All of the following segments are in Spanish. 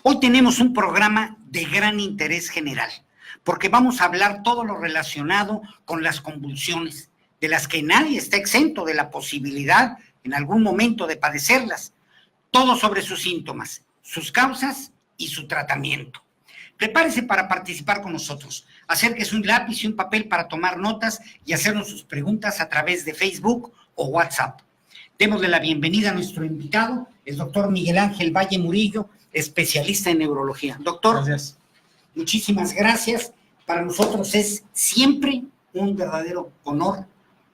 Hoy tenemos un programa de gran interés general, porque vamos a hablar todo lo relacionado con las convulsiones, de las que nadie está exento de la posibilidad en algún momento de padecerlas, todo sobre sus síntomas, sus causas y su tratamiento. Prepárese para participar con nosotros. Acérquese un lápiz y un papel para tomar notas y hacernos sus preguntas a través de Facebook o WhatsApp. Démosle la bienvenida a nuestro invitado, el doctor Miguel Ángel Valle Murillo, especialista en neurología. Doctor, gracias. Muchísimas gracias. Para nosotros es siempre un verdadero honor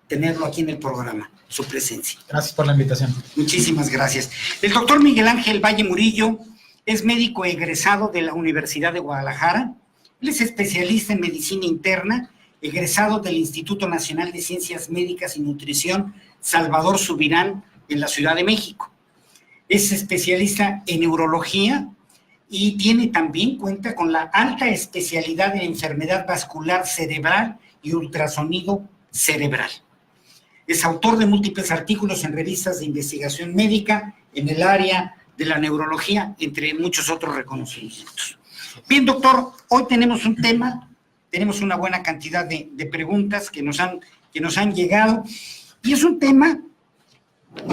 tenerlo aquí en el programa, su presencia. Gracias por la invitación. Muchísimas gracias. El doctor Miguel Ángel Valle Murillo es médico egresado de la Universidad de Guadalajara. Él es especialista en medicina interna, egresado del Instituto Nacional de Ciencias Médicas y Nutrición Salvador Subirán en la Ciudad de México. Es especialista en neurología y cuenta con la alta especialidad en enfermedad vascular cerebral y ultrasonido cerebral. Es autor de múltiples artículos en revistas de investigación médica en el área de la neurología, entre muchos otros reconocimientos. Bien, doctor, hoy tenemos un tema, tenemos una buena cantidad de preguntas que nos han llegado, y es un tema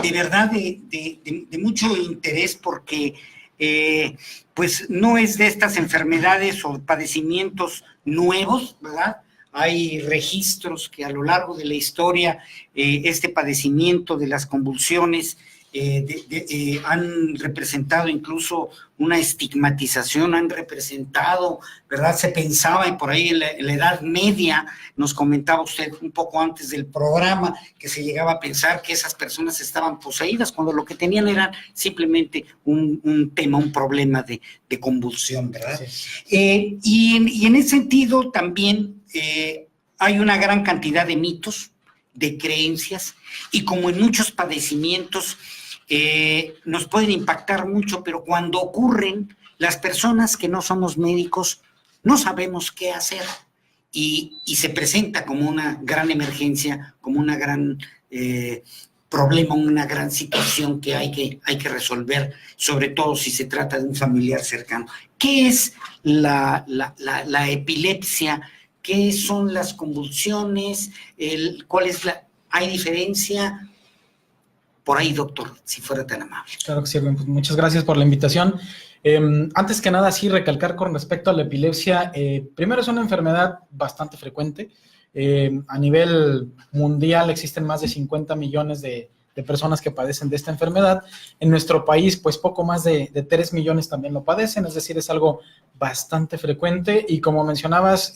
de verdad de mucho interés porque pues no es de estas enfermedades o padecimientos nuevos, ¿verdad? Hay registros que a lo largo de la historia este padecimiento de las convulsiones han representado incluso una estigmatización, han representado, ¿verdad? Se pensaba, y por ahí en la Edad Media, nos comentaba usted un poco antes del programa, que se llegaba a pensar que esas personas estaban poseídas, cuando lo que tenían era simplemente un problema de convulsión, ¿verdad? Sí. Y en ese sentido también hay una gran cantidad de mitos, de creencias, y como en muchos padecimientos, nos pueden impactar mucho, pero cuando ocurren, las personas que no somos médicos no sabemos qué hacer y se presenta como una gran emergencia, como una gran problema, una gran situación que hay que resolver, sobre todo si se trata de un familiar cercano. ¿Qué es la epilepsia? ¿Qué son las convulsiones? ¿Hay diferencia? Por ahí, doctor, si fuera tan amable. Claro que sí, pues muchas gracias por la invitación. Antes que nada, sí, recalcar con respecto a la epilepsia, primero es una enfermedad bastante frecuente. A nivel mundial existen más de 50 millones de personas que padecen de esta enfermedad. En nuestro país, pues poco más de 3 millones también lo padecen, es decir, es algo bastante frecuente y como mencionabas,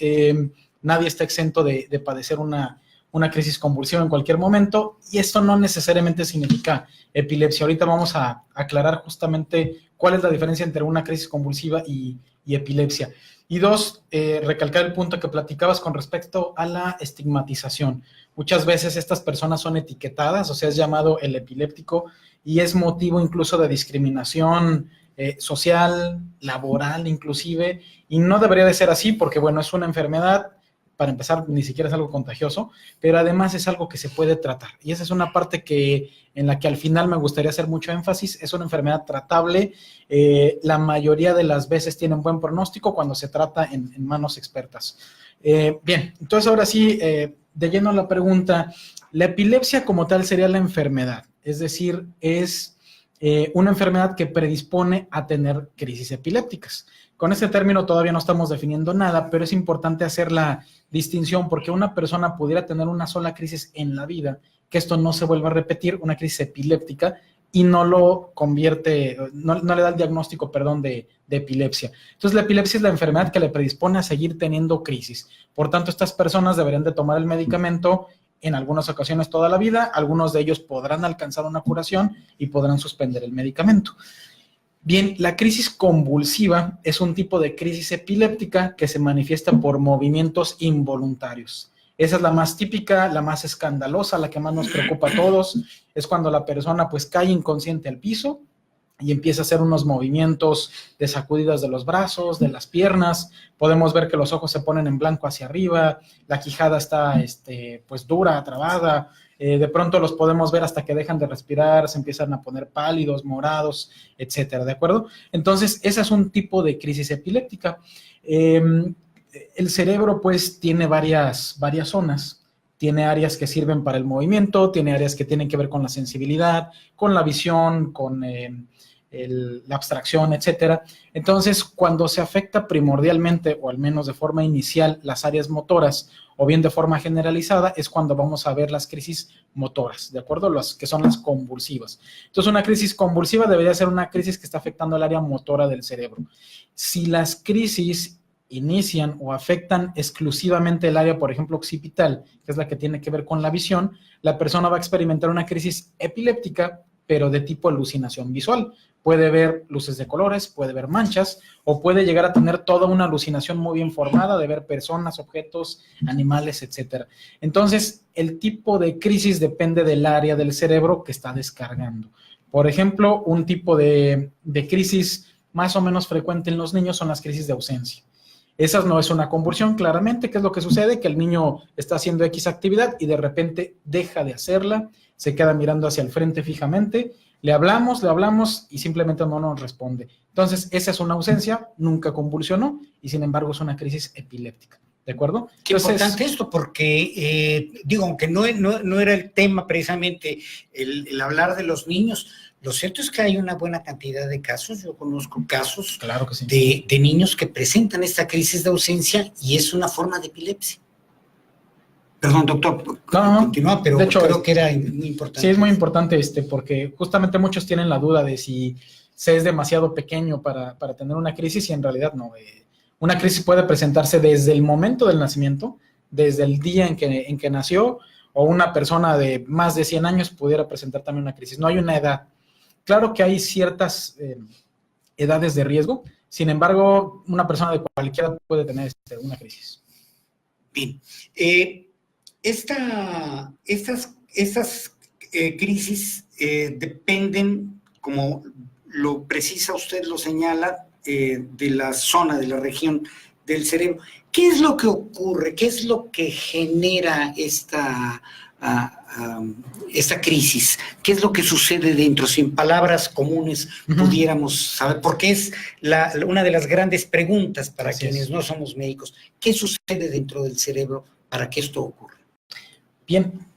nadie está exento de padecer una crisis convulsiva en cualquier momento, y esto no necesariamente significa epilepsia. Ahorita vamos a aclarar justamente cuál es la diferencia entre una crisis convulsiva y epilepsia. Y dos, recalcar el punto que platicabas con respecto a la estigmatización. Muchas veces estas personas son etiquetadas, o sea, es llamado el epiléptico, y es motivo incluso de discriminación social, laboral inclusive, y no debería de ser así porque, bueno, es una enfermedad. Para empezar, ni siquiera es algo contagioso, pero además es algo que se puede tratar. Y esa es una parte en la que al final me gustaría hacer mucho énfasis. Es una enfermedad tratable. La mayoría de las veces tiene un buen pronóstico cuando se trata en manos expertas. Bien, entonces ahora sí, de lleno a la pregunta, la epilepsia como tal sería la enfermedad. Es decir, es una enfermedad que predispone a tener crisis epilépticas. Con este término todavía no estamos definiendo nada, pero es importante hacer la distinción porque una persona pudiera tener una sola crisis en la vida, que esto no se vuelva a repetir, una crisis epiléptica, y no lo convierte, no le da el diagnóstico, de epilepsia. Entonces, la epilepsia es la enfermedad que le predispone a seguir teniendo crisis. Por tanto, estas personas deberían de tomar el medicamento en algunas ocasiones toda la vida. Algunos de ellos podrán alcanzar una curación y podrán suspender el medicamento. Bien, la crisis convulsiva es un tipo de crisis epiléptica que se manifiesta por movimientos involuntarios. Esa es la más típica, la más escandalosa, la que más nos preocupa a todos. Es cuando la persona pues cae inconsciente al piso y empieza a hacer unos movimientos de sacudidas de los brazos, de las piernas. Podemos ver que los ojos se ponen en blanco hacia arriba, la quijada está pues dura, trabada, De pronto los podemos ver hasta que dejan de respirar, se empiezan a poner pálidos, morados, etcétera, ¿de acuerdo? Entonces, ese es un tipo de crisis epiléptica. El cerebro, pues, tiene varias zonas. Tiene áreas que sirven para el movimiento, tiene áreas que tienen que ver con la sensibilidad, con la visión, con la abstracción, etcétera. Entonces, cuando se afecta primordialmente, o al menos de forma inicial, las áreas motoras, o bien de forma generalizada, es cuando vamos a ver las crisis motoras, ¿de acuerdo? Las que son las convulsivas. Entonces, una crisis convulsiva debería ser una crisis que está afectando el área motora del cerebro. Si las crisis inician o afectan exclusivamente el área, por ejemplo, occipital, que es la que tiene que ver con la visión, la persona va a experimentar una crisis epiléptica, pero de tipo alucinación visual. Puede ver luces de colores, puede ver manchas, o puede llegar a tener toda una alucinación muy bien formada de ver personas, objetos, animales, etcétera. Entonces, el tipo de crisis depende del área del cerebro que está descargando. Por ejemplo, un tipo de crisis más o menos frecuente en los niños son las crisis de ausencia. Esa no es una convulsión, claramente. ¿Qué es lo que sucede? Que el niño está haciendo X actividad y de repente deja de hacerla, se queda mirando hacia el frente fijamente, le hablamos y simplemente no nos responde. Entonces, esa es una ausencia, nunca convulsionó y sin embargo es una crisis epiléptica. ¿De acuerdo? Qué importante esto, porque, aunque no era el tema precisamente el hablar de los niños, lo cierto es que hay una buena cantidad de casos. Yo conozco casos, claro que sí, de niños que presentan esta crisis de ausencia y es una forma de epilepsia. Perdón, doctor, continúa, pero de hecho, creo que era muy importante. Sí, es muy importante porque justamente muchos tienen la duda de si se es demasiado pequeño para tener una crisis y en realidad no. Una crisis puede presentarse desde el momento del nacimiento, desde el día en que nació, o una persona de más de 100 años pudiera presentar también una crisis. No hay una edad. Claro que hay ciertas edades de riesgo, sin embargo, una persona de cualquier edad puede tener una crisis. Bien. Estas crisis dependen, como lo precisa usted, lo señala, de la zona, de la región del cerebro. ¿Qué es lo que ocurre? ¿Qué es lo que genera esta crisis? ¿Qué es lo que sucede dentro? Si en palabras comunes pudiéramos saber, porque es una de las grandes preguntas para quienes no somos médicos. ¿Qué sucede dentro del cerebro para que esto ocurra? Bien,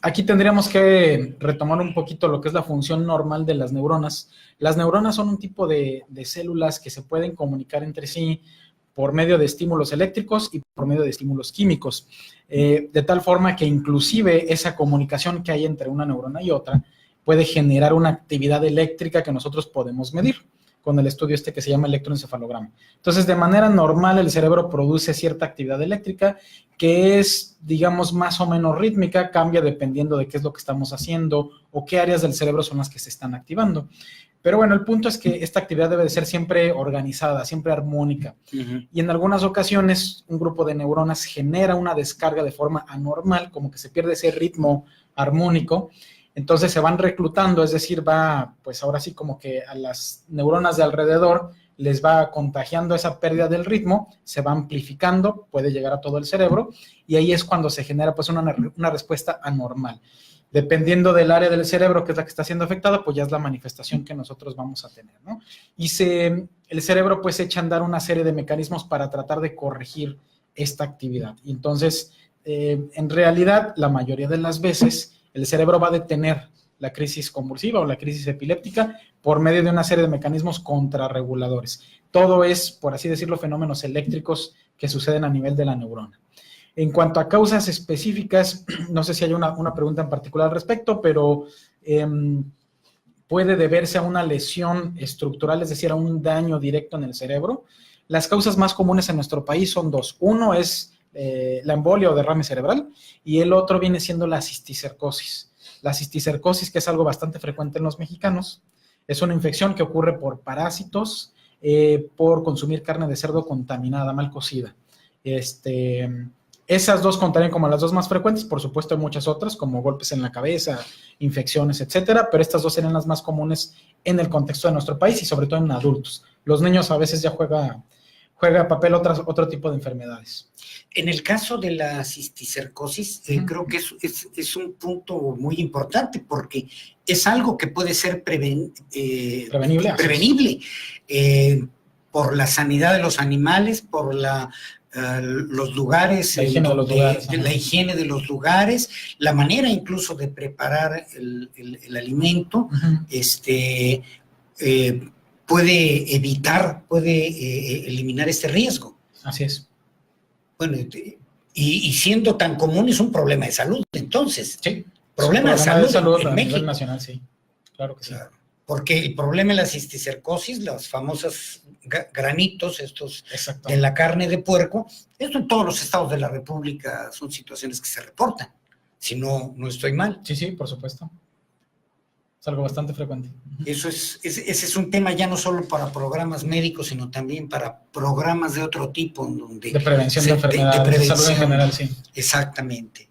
aquí tendríamos que retomar un poquito lo que es la función normal de las neuronas. Las neuronas son un tipo de células que se pueden comunicar entre sí por medio de estímulos eléctricos y por medio de estímulos químicos, de tal forma que inclusive esa comunicación que hay entre una neurona y otra puede generar una actividad eléctrica que nosotros podemos medir con el estudio que se llama electroencefalograma. Entonces, de manera normal, el cerebro produce cierta actividad eléctrica que es, digamos, más o menos rítmica, cambia dependiendo de qué es lo que estamos haciendo o qué áreas del cerebro son las que se están activando. Pero bueno, el punto es que esta actividad debe de ser siempre organizada, siempre armónica. Y en algunas ocasiones, un grupo de neuronas genera una descarga de forma anormal, como que se pierde ese ritmo armónico. Entonces se van reclutando, es decir, pues ahora sí como que a las neuronas de alrededor les va contagiando esa pérdida del ritmo, se va amplificando, puede llegar a todo el cerebro, y ahí es cuando se genera pues una respuesta anormal. Dependiendo del área del cerebro que es la que está siendo afectada, pues ya es la manifestación que nosotros vamos a tener, ¿no? Y el cerebro pues echa a andar una serie de mecanismos para tratar de corregir esta actividad. Y entonces, en realidad, la mayoría de las veces, el cerebro va a detener la crisis convulsiva o la crisis epiléptica por medio de una serie de mecanismos contrarreguladores. Todo es, por así decirlo, fenómenos eléctricos que suceden a nivel de la neurona. En cuanto a causas específicas, no sé si hay una pregunta en particular al respecto, pero puede deberse a una lesión estructural, es decir, a un daño directo en el cerebro. Las causas más comunes en nuestro país son dos. Uno es la embolia o derrame cerebral, y el otro viene siendo la cisticercosis. La cisticercosis, que es algo bastante frecuente en los mexicanos, es una infección que ocurre por parásitos, por consumir carne de cerdo contaminada, mal cocida. Esas dos contarían como las dos más frecuentes. Por supuesto hay muchas otras, como golpes en la cabeza, infecciones, etcétera, pero estas dos serían las más comunes en el contexto de nuestro país y sobre todo en adultos. Los niños a veces ya juega juega papel otro tipo de enfermedades. En el caso de la cisticercosis, creo que es un punto muy importante porque es algo que puede ser prevenible por la sanidad de los animales, por los lugares, la higiene de los lugares, la manera incluso de preparar el alimento, puede eliminar este riesgo. Así es. Bueno, y siendo tan común es un problema de salud, entonces. Sí. Problema de salud en a México. nivel nacional, sí. Claro que sí. Claro, porque el problema de la cisticercosis, los famosos granitos, estos de la carne de puerco, esto en todos los estados de la República son situaciones que se reportan, si no estoy mal. Sí, sí, por supuesto. Es algo bastante frecuente. Ese es un tema ya no solo para programas médicos, sino también para programas de otro tipo. Donde de prevención de enfermedades, de salud en general, sí. Exactamente.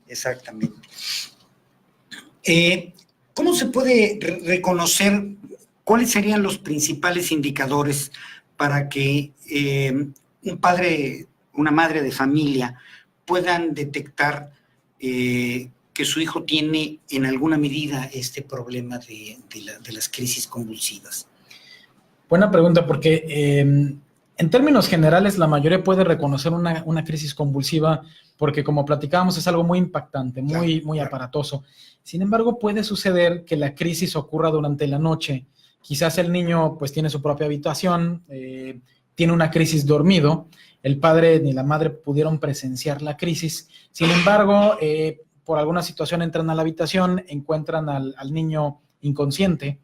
¿Cómo se puede reconocer cuáles serían los principales indicadores para que un padre, una madre de familia puedan detectar que su hijo tiene en alguna medida este problema de las crisis convulsivas? Buena pregunta, porque en términos generales la mayoría puede reconocer una crisis convulsiva porque, como platicábamos, es algo muy impactante, muy aparatoso. Sin embargo, puede suceder que la crisis ocurra durante la noche. Quizás el niño pues tiene su propia habitación, tiene una crisis dormido, el padre ni la madre pudieron presenciar la crisis. Sin embargo, por alguna situación entran a la habitación, encuentran al niño inconsciente,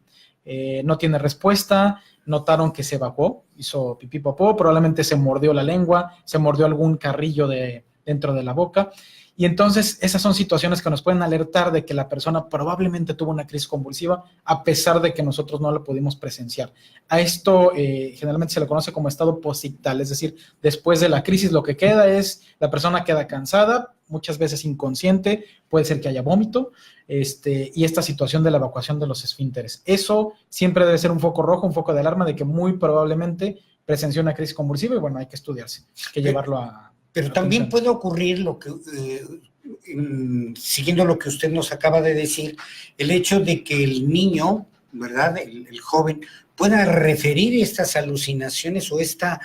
no tiene respuesta, notaron que se evacuó, hizo pipí popó, probablemente se mordió la lengua, se mordió algún carrillo dentro de la boca, y entonces esas son situaciones que nos pueden alertar de que la persona probablemente tuvo una crisis convulsiva a pesar de que nosotros no la pudimos presenciar. A esto generalmente se le conoce como estado posictal, es decir, después de la crisis lo que queda es, la persona queda cansada, muchas veces inconsciente, puede ser que haya vómito, y esta situación de la evacuación de los esfínteres. Eso siempre debe ser un foco rojo, un foco de alarma de que muy probablemente presenció una crisis convulsiva y bueno, hay que estudiarse, hay que llevarlo a... Pero también puede ocurrir lo que, siguiendo lo que usted nos acaba de decir, el hecho de que el niño, ¿verdad?, el joven, pueda referir estas alucinaciones o estas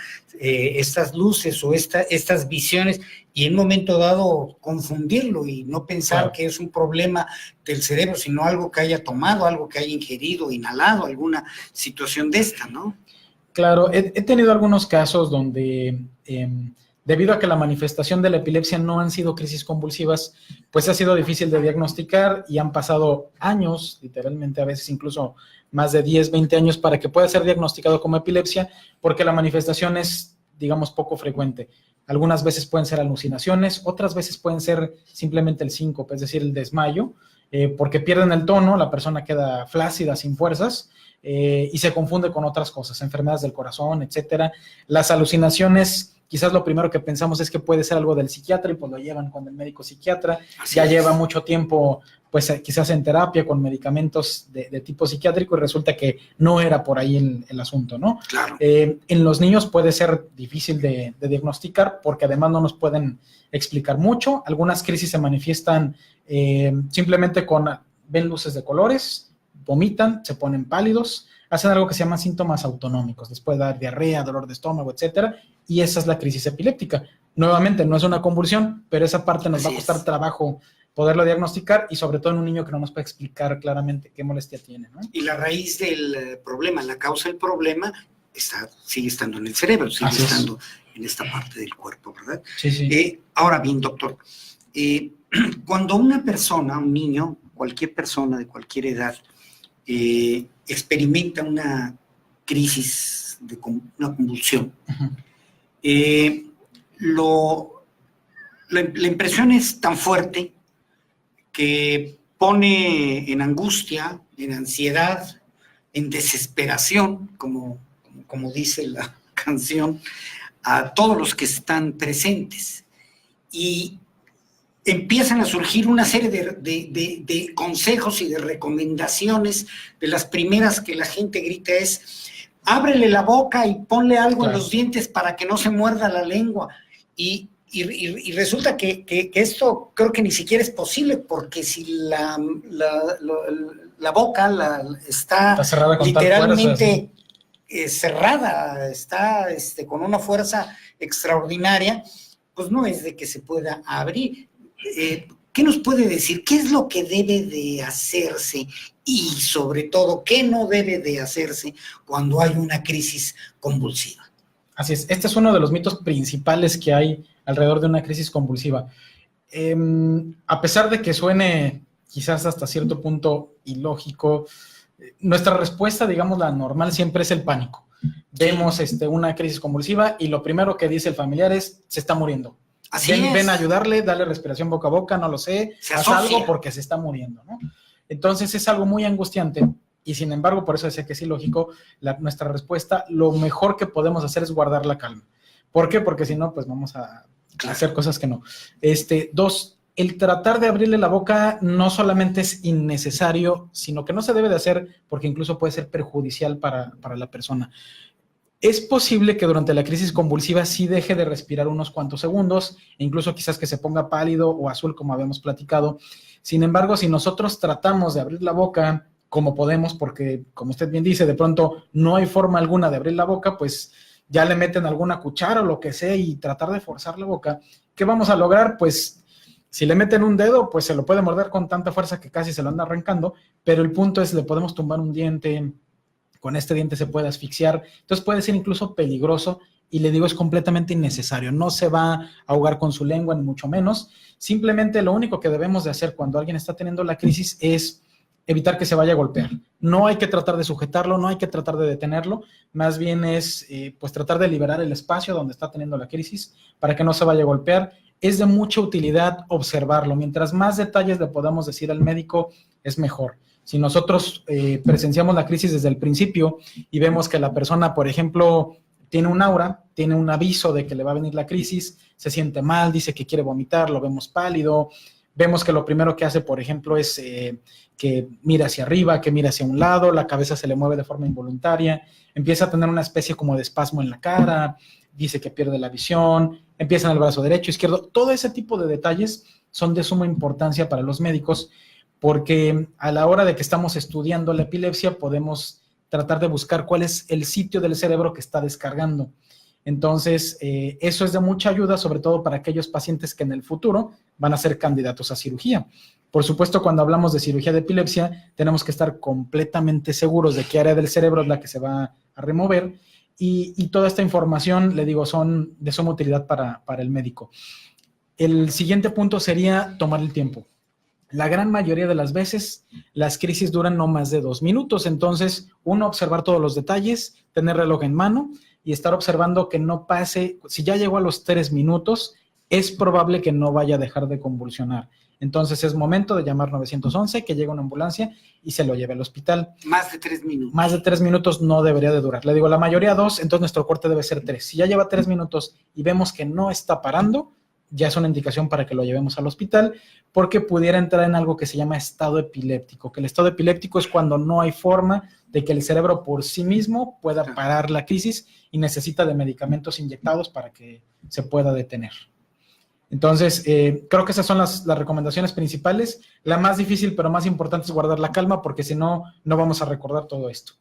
luces o estas visiones y en un momento dado confundirlo y no pensar que es un problema del cerebro, sino algo que haya tomado, algo que haya ingerido, inhalado, alguna situación de esta, ¿no? Claro, he tenido algunos casos donde... debido a que la manifestación de la epilepsia no han sido crisis convulsivas, pues ha sido difícil de diagnosticar y han pasado años, literalmente a veces incluso más de 10, 20 años para que pueda ser diagnosticado como epilepsia, porque la manifestación es, digamos, poco frecuente. Algunas veces pueden ser alucinaciones, otras veces pueden ser simplemente el síncope, es decir, el desmayo, porque pierden el tono, la persona queda flácida, sin fuerzas, y se confunde con otras cosas, enfermedades del corazón, etcétera. Las alucinaciones... Quizás lo primero que pensamos es que puede ser algo del psiquiatra y pues lo llevan con el médico psiquiatra. Ya lleva mucho tiempo, pues quizás en terapia con medicamentos de tipo psiquiátrico y resulta que no era por ahí el asunto, ¿no? Claro. En los niños puede ser difícil de diagnosticar porque además no nos pueden explicar mucho. Algunas crisis se manifiestan simplemente ven luces de colores, vomitan, se ponen pálidos, hacen algo que se llama síntomas autonómicos. Les puede dar diarrea, dolor de estómago, etcétera. Y esa es la crisis epiléptica. Nuevamente, no es una convulsión, pero esa parte nos va a costar trabajo poderlo diagnosticar y sobre todo en un niño que no nos puede explicar claramente qué molestia tiene, ¿no? Y la raíz del problema, la causa del problema, sigue estando en el cerebro, sigue estando en esta parte del cuerpo, ¿verdad? Sí, sí. Ahora bien, doctor, cuando una persona, un niño, cualquier persona de cualquier edad, experimenta una crisis, una convulsión, la impresión es tan fuerte que pone en angustia, en ansiedad, en desesperación, como dice la canción, a todos los que están presentes. Y empiezan a surgir una serie de consejos y de recomendaciones. De las primeras que la gente grita es: ábrele la boca y ponle algo Claro. en los dientes para que no se muerda la lengua. Y resulta que esto creo que ni siquiera es posible, porque si la boca está cerrada con literalmente cerrada, está con una fuerza extraordinaria, pues no es de que se pueda abrir. ¿Qué nos puede decir? ¿Qué es lo que debe de hacerse? Y sobre todo, ¿qué no debe de hacerse cuando hay una crisis convulsiva? Así es, este es uno de los mitos principales que hay alrededor de una crisis convulsiva. A pesar de que suene quizás hasta cierto punto ilógico, nuestra respuesta, digamos, la normal siempre es el pánico. Vemos una crisis convulsiva y lo primero que dice el familiar es, se está muriendo. Ven a ayudarle, dale respiración boca a boca, no lo sé, haz algo porque se está muriendo, ¿no? Entonces es algo muy angustiante y sin embargo, por eso decía que es ilógico, nuestra respuesta, lo mejor que podemos hacer es guardar la calma. ¿Por qué? Porque si no, pues vamos a hacer cosas que no. Dos, el tratar de abrirle la boca no solamente es innecesario, sino que no se debe de hacer porque incluso puede ser perjudicial para la persona. Es posible que durante la crisis convulsiva sí deje de respirar unos cuantos segundos, e incluso quizás que se ponga pálido o azul, como habíamos platicado. Sin embargo, si nosotros tratamos de abrir la boca como podemos, porque como usted bien dice, de pronto no hay forma alguna de abrir la boca, pues ya le meten alguna cuchara o lo que sea y tratar de forzar la boca, ¿qué vamos a lograr? Pues si le meten un dedo, pues se lo puede morder con tanta fuerza que casi se lo anda arrancando, pero el punto es, le podemos tumbar un diente, con este diente se puede asfixiar, entonces puede ser incluso peligroso y le digo, es completamente innecesario, no se va a ahogar con su lengua, ni mucho menos, simplemente lo único que debemos de hacer cuando alguien está teniendo la crisis es evitar que se vaya a golpear. No hay que tratar de sujetarlo, no hay que tratar de detenerlo, más bien es pues tratar de liberar el espacio donde está teniendo la crisis para que no se vaya a golpear. Es de mucha utilidad observarlo, mientras más detalles le podamos decir al médico, es mejor. Si nosotros presenciamos la crisis desde el principio y vemos que la persona, por ejemplo, tiene un aura, tiene un aviso de que le va a venir la crisis, se siente mal, dice que quiere vomitar, lo vemos pálido, vemos que lo primero que hace, por ejemplo, es que mira hacia arriba, que mira hacia un lado, la cabeza se le mueve de forma involuntaria, empieza a tener una especie como de espasmo en la cara, dice que pierde la visión, empieza en el brazo derecho, izquierdo, todo ese tipo de detalles son de suma importancia para los médicos, porque a la hora de que estamos estudiando la epilepsia podemos tratar de buscar cuál es el sitio del cerebro que está descargando. Entonces, eso es de mucha ayuda, sobre todo para aquellos pacientes que en el futuro van a ser candidatos a cirugía. Por supuesto, cuando hablamos de cirugía de epilepsia, tenemos que estar completamente seguros de qué área del cerebro es la que se va a remover y toda esta información, le digo, son de suma utilidad para el médico. El siguiente punto sería tomar el tiempo. La gran mayoría de las veces las crisis duran no más de 2 minutos, entonces uno, observar todos los detalles, tener reloj en mano y estar observando que no pase, si ya llegó a los 3 minutos, es probable que no vaya a dejar de convulsionar. Entonces es momento de llamar 911, que llegue una ambulancia y se lo lleve al hospital. Más de 3 minutos. Más de 3 minutos no debería de durar. Le digo, la mayoría 2, entonces nuestro corte debe ser 3. Si ya lleva 3 minutos y vemos que no está parando, ya es una indicación para que lo llevemos al hospital, porque pudiera entrar en algo que se llama estado epiléptico, que el estado epiléptico es cuando no hay forma de que el cerebro por sí mismo pueda parar la crisis y necesita de medicamentos inyectados para que se pueda detener. Entonces, creo que esas son las recomendaciones principales. La más difícil, pero más importante es guardar la calma, porque si no, no vamos a recordar todo esto.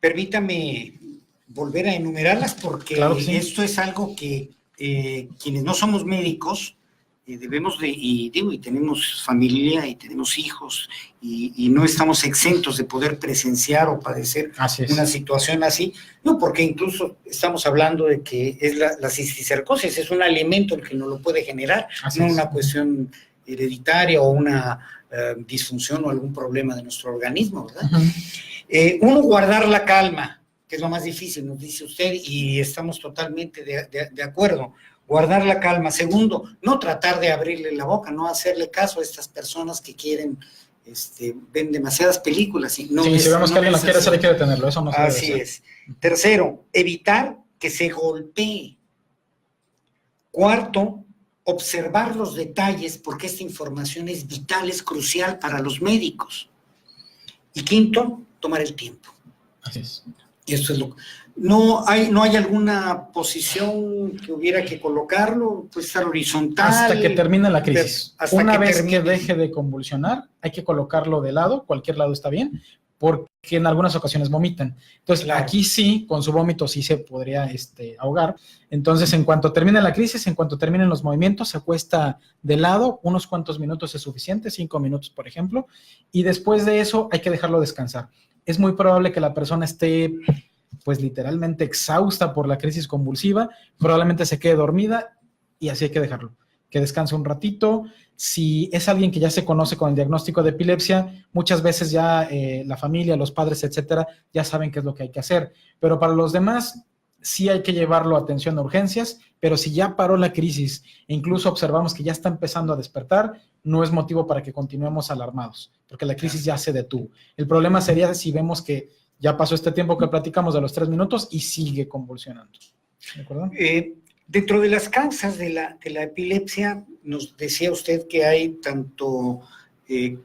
Permítame volver a enumerarlas, porque claro que sí. Esto es algo que quienes no somos médicos debemos de, y tenemos familia y tenemos hijos y no estamos exentos de poder presenciar o padecer una situación así, no, porque incluso estamos hablando de que es la cisticercosis, es un alimento el que no lo puede generar, no una cuestión hereditaria o una disfunción o algún problema de nuestro organismo, ¿verdad? Uno, guardar la calma, que es lo más difícil, nos dice usted, y estamos totalmente de acuerdo. Guardar la calma. Segundo, no tratar de abrirle la boca, no hacerle caso a estas personas que quieren, ven demasiadas películas. Y no sí, si vemos que alguien la quiere hacer, hay que detenerlo, eso no se debe hacer. Así es. Tercero, evitar que se golpee. Cuarto, observar los detalles, porque esta información es vital, es crucial para los médicos. Y quinto, tomar el tiempo. Así es. Y esto es lo no hay alguna posición que hubiera que colocarlo, puede estar horizontal. Hasta que termine la crisis. Una vez termine. que deje de convulsionar, hay que colocarlo de lado, cualquier lado está bien, porque en algunas ocasiones vomitan. Entonces, Claro. aquí sí, con su vómito sí se podría ahogar. Entonces, en cuanto termine la crisis, en cuanto terminen los movimientos, se acuesta de lado, unos cuantos minutos es suficiente, 5 minutos, por ejemplo, y después de eso hay que dejarlo descansar. Es muy probable que la persona esté, pues, literalmente exhausta por la crisis convulsiva, probablemente se quede dormida y así hay que dejarlo, que descanse un ratito. Si es alguien que ya se conoce con el diagnóstico de epilepsia, muchas veces ya la familia, los padres, etcétera, ya saben qué es lo que hay que hacer. Pero para los demás, sí hay que llevarlo a atención a urgencias, pero si ya paró la crisis e incluso observamos que ya está empezando a despertar, no es motivo para que continuemos alarmados, porque la crisis ya se detuvo. El problema sería si vemos que ya pasó este tiempo que platicamos de los 3 minutos y sigue convulsionando. ¿De acuerdo? Dentro de las causas de la epilepsia, nos decía usted que hay tanto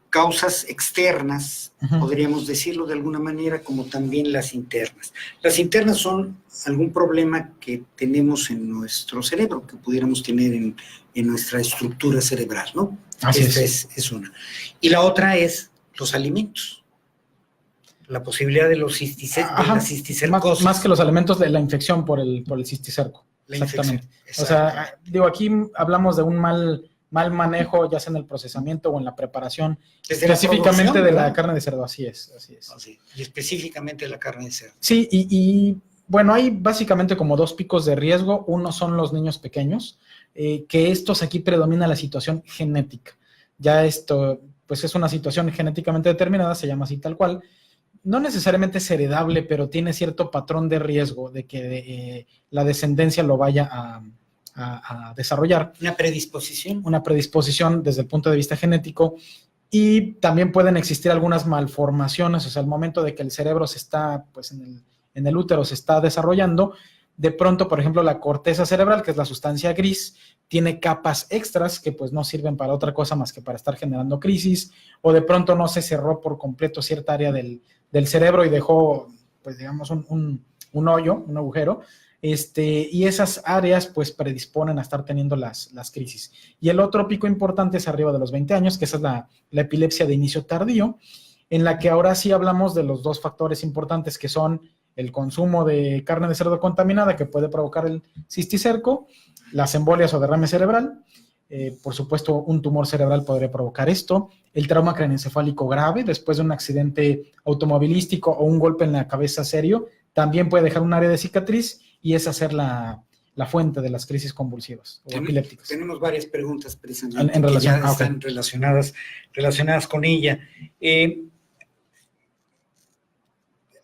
causas externas, podríamos decirlo de alguna manera, como también las internas. Las internas son algún problema que tenemos en nuestro cerebro, que pudiéramos tener en nuestra estructura cerebral, ¿no? Así Esta es una. Y la otra es los alimentos. La posibilidad de la cisticercosis. Más que los alimentos de la infección por el cisticerco. Exactamente. O sea, digo, aquí hablamos de un mal manejo, ya sea en el procesamiento o en la preparación, específicamente de la carne de cerdo. Así es. Y específicamente de la carne de cerdo. Sí, y bueno, hay básicamente como 2 picos de riesgo. Uno son los niños pequeños, que estos aquí predomina la situación genética. Ya esto, pues es una situación genéticamente determinada, se llama así tal cual. No necesariamente es heredable, pero tiene cierto patrón de riesgo de que la descendencia lo vaya a desarrollar. Una predisposición. Una predisposición desde el punto de vista genético. Y también pueden existir algunas malformaciones, o sea, al momento de que el cerebro se está, pues en el útero se está desarrollando, de pronto, por ejemplo, la corteza cerebral, que es la sustancia gris, tiene capas extras que pues no sirven para otra cosa más que para estar generando crisis, o de pronto no se cerró por completo cierta área del cerebro y dejó, pues digamos, un hoyo, un agujero, y esas áreas pues predisponen a estar teniendo las crisis. Y el otro pico importante es arriba de los 20 años, que esa es la epilepsia de inicio tardío, en la que ahora sí hablamos de los 2 factores importantes que son el consumo de carne de cerdo contaminada que puede provocar el cisticerco, las embolias o derrame cerebral, por supuesto un tumor cerebral podría provocar esto, el trauma craneoencefálico grave después de un accidente automovilístico o un golpe en la cabeza serio, también puede dejar un área de cicatriz y esa ser la fuente de las crisis convulsivas o epilépticas. Tenemos varias preguntas precisamente en relación, que ya están relacionadas con ella.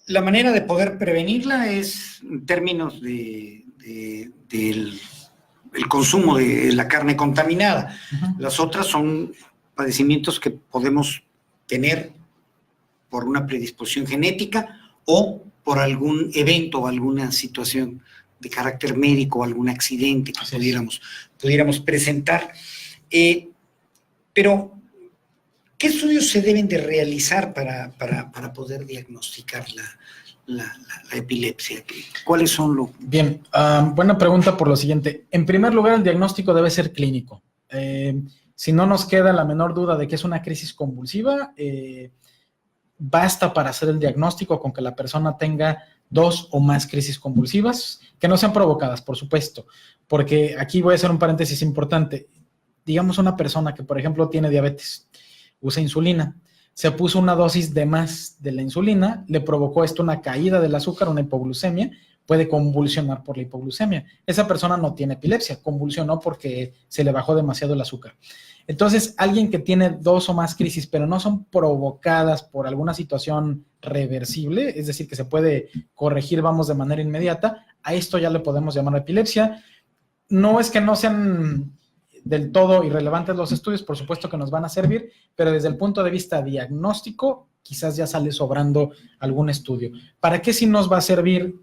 La manera de poder prevenirla es en términos del consumo de la carne contaminada. Las otras son padecimientos que podemos tener por una predisposición genética o por algún evento o alguna situación de carácter médico o algún accidente que pudiéramos presentar. Pero, ¿qué estudios se deben de realizar para poder diagnosticar la epilepsia? ¿Cuáles son los...? Bien, buena pregunta por lo siguiente. En primer lugar, el diagnóstico debe ser clínico. Si no nos queda la menor duda de que es una crisis convulsiva, basta para hacer el diagnóstico con que la persona tenga 2 o más crisis convulsivas, que no sean provocadas, por supuesto, porque aquí voy a hacer un paréntesis importante. Digamos una persona que, por ejemplo, tiene diabetes, usa insulina, se puso una dosis de más de la insulina, le provocó esto una caída del azúcar, una hipoglucemia, puede convulsionar por la hipoglucemia. Esa persona no tiene epilepsia, convulsionó porque se le bajó demasiado el azúcar. Entonces, alguien que tiene 2 o más crisis, pero no son provocadas por alguna situación reversible, es decir, que se puede corregir, vamos, de manera inmediata, a esto ya le podemos llamar epilepsia. No es que no sean del todo irrelevantes los estudios, por supuesto que nos van a servir, pero desde el punto de vista diagnóstico, quizás ya sale sobrando algún estudio. ¿Para qué sí nos va a servir,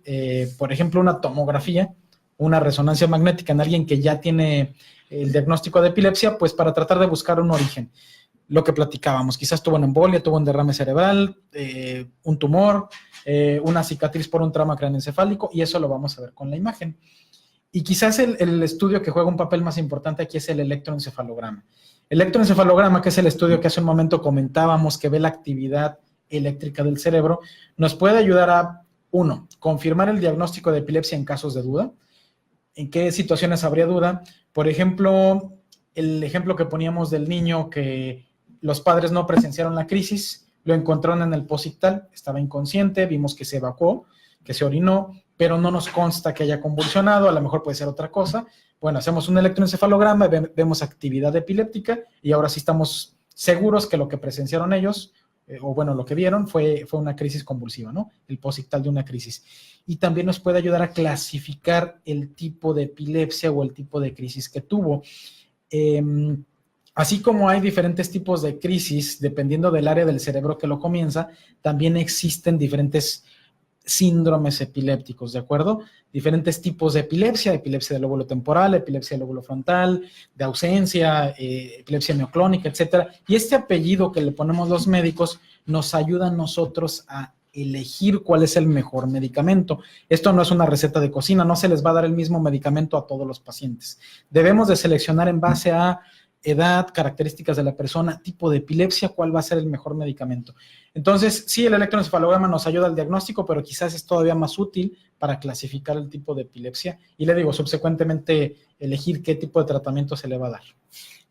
por ejemplo, una tomografía, una resonancia magnética en alguien que ya tiene el diagnóstico de epilepsia? Pues para tratar de buscar un origen. lo que platicábamos, quizás tuvo una embolia, tuvo un derrame cerebral, un tumor, una cicatriz por un trauma craneoencefálico, y eso lo vamos a ver con la imagen. Y quizás el estudio que juega un papel más importante aquí es el electroencefalograma. El electroencefalograma, que es el estudio que hace un momento comentábamos, que ve la actividad eléctrica del cerebro, nos puede ayudar a, uno, confirmar el diagnóstico de epilepsia en casos de duda. ¿En qué situaciones habría duda? Por ejemplo, el ejemplo que poníamos del niño que los padres no presenciaron la crisis, lo encontraron en el posictal, estaba inconsciente, vimos que se evacuó, que se orinó, pero no nos consta que haya convulsionado, a lo mejor puede ser otra cosa. Bueno, hacemos un electroencefalograma, vemos actividad epiléptica y ahora sí estamos seguros que lo que presenciaron ellos, o bueno, lo que vieron fue una crisis convulsiva, ¿no? El posictal de una crisis. Y también nos puede ayudar a clasificar el tipo de epilepsia o el tipo de crisis que tuvo. Así como hay diferentes tipos de crisis, dependiendo del área del cerebro que lo comienza, también existen diferentes síndromes epilépticos, ¿de acuerdo? Diferentes tipos de epilepsia, epilepsia del lóbulo temporal, epilepsia del lóbulo frontal, de ausencia, epilepsia mioclónica, etcétera. Y este apellido que le ponemos los médicos nos ayuda a nosotros a elegir cuál es el mejor medicamento. Esto no es una receta de cocina, no se les va a dar el mismo medicamento a todos los pacientes. Debemos de seleccionar en base a edad, características de la persona, tipo de epilepsia, cuál va a ser el mejor medicamento. Entonces, sí, el electroencefalograma nos ayuda al diagnóstico, pero quizás es todavía más útil para clasificar el tipo de epilepsia y le digo, subsecuentemente, elegir qué tipo de tratamiento se le va a dar.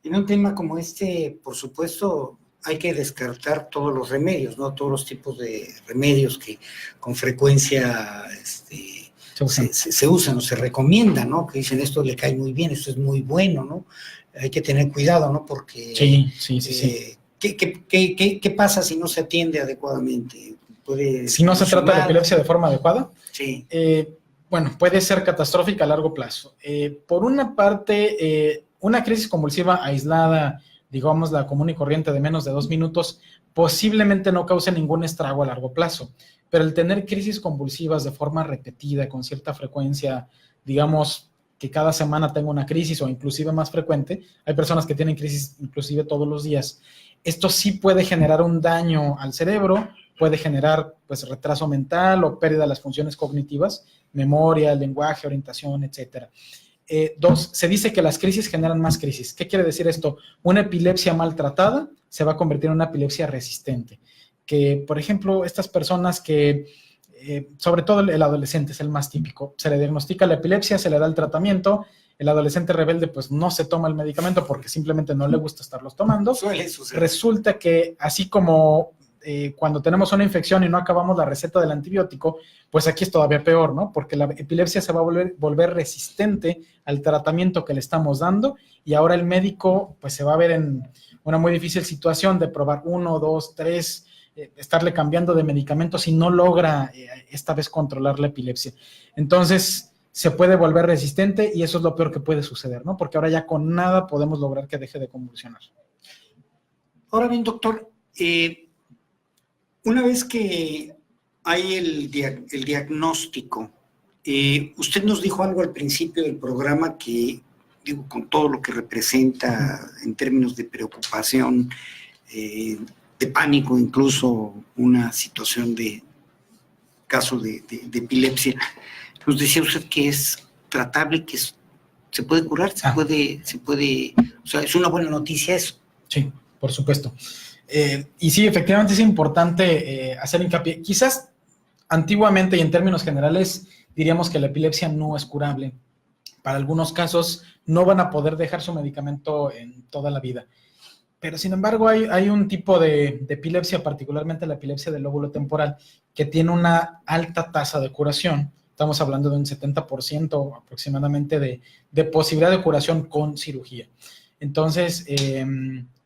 En un tema como este, por supuesto, hay que descartar todos los remedios, ¿no? Todos los tipos de remedios que con frecuencia se usan o se recomiendan, ¿no? Que dicen, esto le cae muy bien, esto es muy bueno, ¿no? Hay que tener cuidado, ¿no? Porque sí. ¿Qué pasa si no se atiende adecuadamente? Si no se trata de epilepsia de forma adecuada, sí. Bueno, puede ser catastrófica a largo plazo. Por una parte, una crisis convulsiva aislada, digamos la común y corriente de menos de 2 minutos, posiblemente no cause ningún estrago a largo plazo, pero el tener crisis convulsivas de forma repetida, con cierta frecuencia, digamos que cada semana tenga una crisis o inclusive más frecuente, hay personas que tienen crisis inclusive todos los días, esto sí puede generar un daño al cerebro, puede generar pues retraso mental o pérdida de las funciones cognitivas, memoria, lenguaje, orientación, etcétera. 2, se dice que las crisis generan más crisis. ¿Qué quiere decir esto? Una epilepsia maltratada se va a convertir en una epilepsia resistente. Que, por ejemplo, estas personas que, sobre todo el adolescente es el más típico, se le diagnostica la epilepsia, se le da el tratamiento, el adolescente rebelde pues no se toma el medicamento porque simplemente no le gusta estarlos tomando. Suele suceder. Resulta que así como cuando tenemos una infección y no acabamos la receta del antibiótico, pues aquí es todavía peor, ¿no? Porque la epilepsia se va a volver resistente al tratamiento que le estamos dando y ahora el médico pues se va a ver en una muy difícil situación de probar 1, 2, 3, estarle cambiando de medicamentos si no logra esta vez controlar la epilepsia. Entonces se puede volver resistente y eso es lo peor que puede suceder, ¿no? Porque ahora ya con nada podemos lograr que deje de convulsionar. Ahora bien, doctor, una vez que hay el diagnóstico, usted nos dijo algo al principio del programa que, digo, con todo lo que representa en términos de preocupación, de pánico, incluso una situación de caso de epilepsia, nos decía usted que es tratable, que se puede curar, se puede, o sea, es una buena noticia eso. Sí, por supuesto. Y sí, efectivamente es importante hacer hincapié. Quizás antiguamente y en términos generales diríamos que la epilepsia no es curable. Para algunos casos no van a poder dejar su medicamento en toda la vida. Pero sin embargo hay un tipo de epilepsia, particularmente la epilepsia del lóbulo temporal, que tiene una alta tasa de curación. Estamos hablando de un 70% aproximadamente de posibilidad de curación con cirugía. Entonces,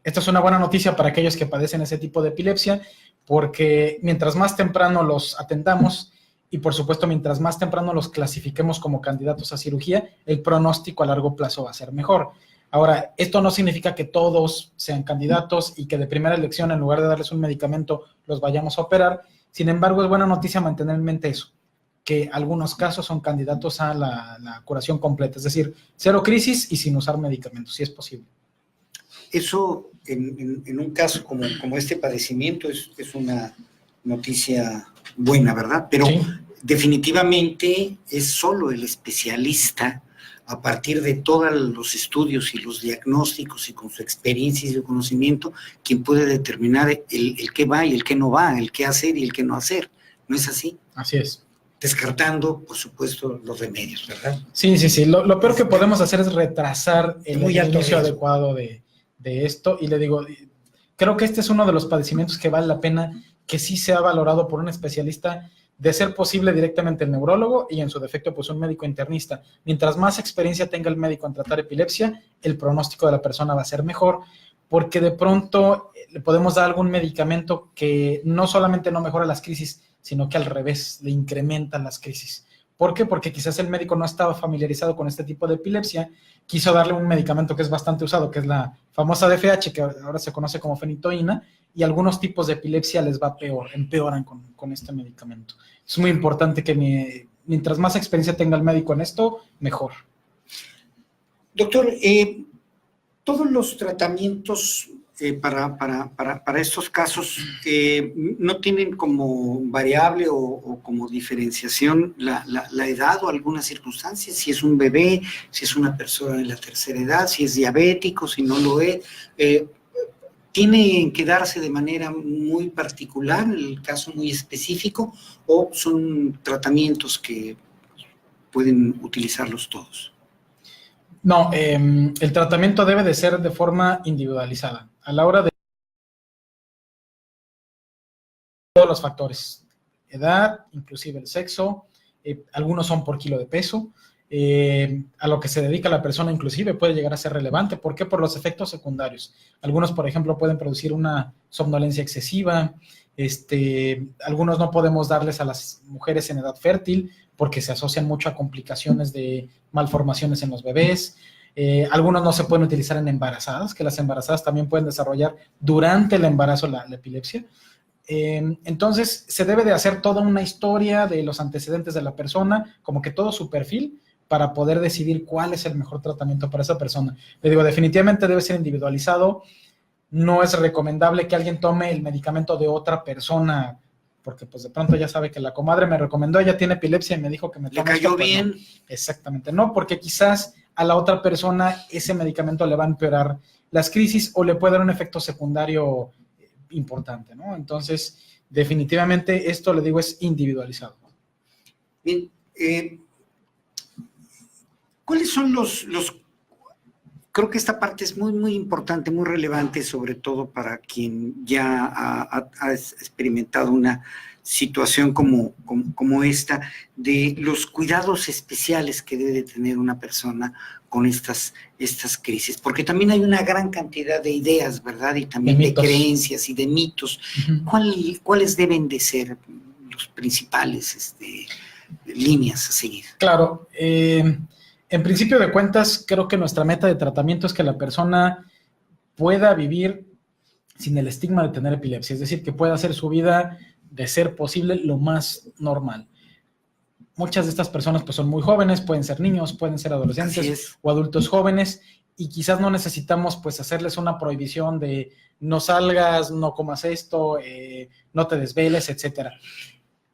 esta es una buena noticia para aquellos que padecen ese tipo de epilepsia, porque mientras más temprano los atendamos y, por supuesto, mientras más temprano los clasifiquemos como candidatos a cirugía, el pronóstico a largo plazo va a ser mejor. Ahora, esto no significa que todos sean candidatos y que de primera elección, en lugar de darles un medicamento, los vayamos a operar. Sin embargo, es buena noticia mantener en mente eso, que algunos casos son candidatos a la curación completa, es decir, cero crisis y sin usar medicamentos, si es posible. Eso, en un caso como este padecimiento, es una noticia buena, ¿verdad? Pero Sí. definitivamente es solo el especialista, a partir de todos los estudios y los diagnósticos y con su experiencia y su conocimiento, quien puede determinar el qué va y el qué no va, el qué hacer y el qué no hacer. ¿No es así? Así es. Descartando, por supuesto, los remedios, ¿verdad? Sí. Lo peor que podemos hacer es retrasar el inicio adecuado de esto. Y le digo, creo que este es uno de los padecimientos que vale la pena que sí sea valorado por un especialista, de ser posible directamente el neurólogo y en su defecto pues un médico internista. Mientras más experiencia tenga el médico en tratar epilepsia, el pronóstico de la persona va a ser mejor, porque de pronto le podemos dar algún medicamento que no solamente no mejora las crisis, sino que al revés, le incrementan las crisis. ¿Por qué? Porque quizás el médico no estaba familiarizado con este tipo de epilepsia, quiso darle un medicamento que es bastante usado, que es la famosa DFH, que ahora se conoce como fenitoína, y algunos tipos de epilepsia les va peor, empeoran con este medicamento. Es muy importante que mientras más experiencia tenga el médico en esto, mejor. Doctor, todos los tratamientos para estos casos no tienen como variable o como diferenciación la edad o alguna circunstancia, si es un bebé, si es una persona de la tercera edad, si es diabético, si no lo es. ¿Tienen que darse de manera muy particular, el caso muy específico, o son tratamientos que pueden utilizarlos todos? No, el tratamiento debe de ser de forma individualizada. A la hora de todos los factores, edad, inclusive el sexo, algunos son por kilo de peso, a lo que se dedica la persona inclusive puede llegar a ser relevante. ¿Por qué? Por los efectos secundarios. Algunos, por ejemplo, pueden producir una somnolencia excesiva, algunos no podemos darles a las mujeres en edad fértil porque se asocian mucho a complicaciones de malformaciones en los bebés. Algunos no se pueden utilizar en embarazadas, que las embarazadas también pueden desarrollar durante el embarazo la epilepsia. Entonces, se debe de hacer toda una historia de los antecedentes de la persona, como que todo su perfil, para poder decidir cuál es el mejor tratamiento para esa persona. Le digo, definitivamente debe ser individualizado. No es recomendable que alguien tome el medicamento de otra persona, porque pues de pronto ya sabe que la comadre me recomendó, ella tiene epilepsia y me dijo que me tome. ¿Le cayó esto, pues bien? No. Exactamente, no, porque quizás a la otra persona ese medicamento le va a empeorar las crisis o le puede dar un efecto secundario importante, ¿no? Entonces, definitivamente esto, le digo, es individualizado. Bien, ¿cuáles son creo que esta parte es muy, muy importante, muy relevante, sobre todo para quien ya ha experimentado una situación como esta, de los cuidados especiales que debe de tener una persona con estas crisis? Porque también hay una gran cantidad de ideas, ¿verdad? Y también de creencias y de mitos. Uh-huh. ¿Cuáles deben de ser los principales líneas a seguir? Claro, en principio de cuentas, creo que nuestra meta de tratamiento es que la persona pueda vivir sin el estigma de tener epilepsia, es decir, que pueda hacer su vida, de ser posible, lo más normal. Muchas de estas personas pues son muy jóvenes, pueden ser niños, pueden ser adolescentes o adultos jóvenes, y quizás no necesitamos pues hacerles una prohibición de no salgas, no comas esto, no te desveles, etcétera.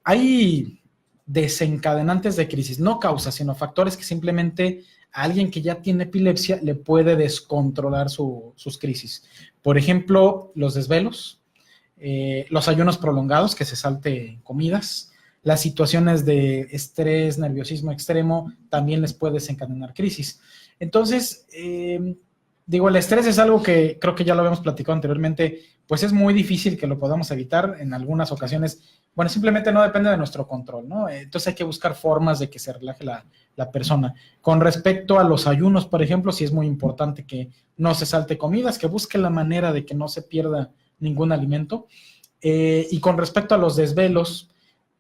Hay desencadenantes de crisis, no causas, sino factores que simplemente a alguien que ya tiene epilepsia le puede descontrolar sus crisis. Por ejemplo, los desvelos, los ayunos prolongados, que se salte comidas, las situaciones de estrés, nerviosismo extremo, también les puede desencadenar crisis. Entonces, digo, el estrés es algo que creo que ya lo habíamos platicado anteriormente, pues es muy difícil que lo podamos evitar en algunas ocasiones. Bueno, simplemente no depende de nuestro control, ¿no? Entonces hay que buscar formas de que se relaje la persona. Con respecto a los ayunos, por ejemplo, sí es muy importante que no se salte comidas, que busque la manera de que no se pierda ningún alimento. Y con respecto a los desvelos,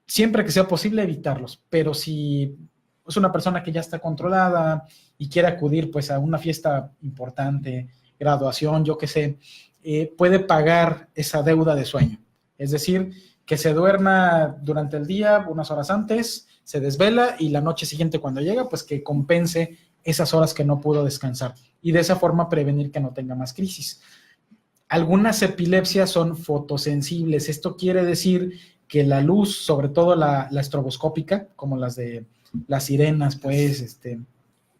siempre que sea posible evitarlos, pero si es una persona que ya está controlada y quiere acudir pues a una fiesta importante, graduación, yo qué sé, puede pagar esa deuda de sueño. Es decir, que se duerma durante el día unas horas antes, se desvela y la noche siguiente cuando llega, pues que compense esas horas que no pudo descansar y de esa forma prevenir que no tenga más crisis. Algunas epilepsias son fotosensibles. Esto quiere decir que la luz, sobre todo la estroboscópica, como las de las sirenas, pues,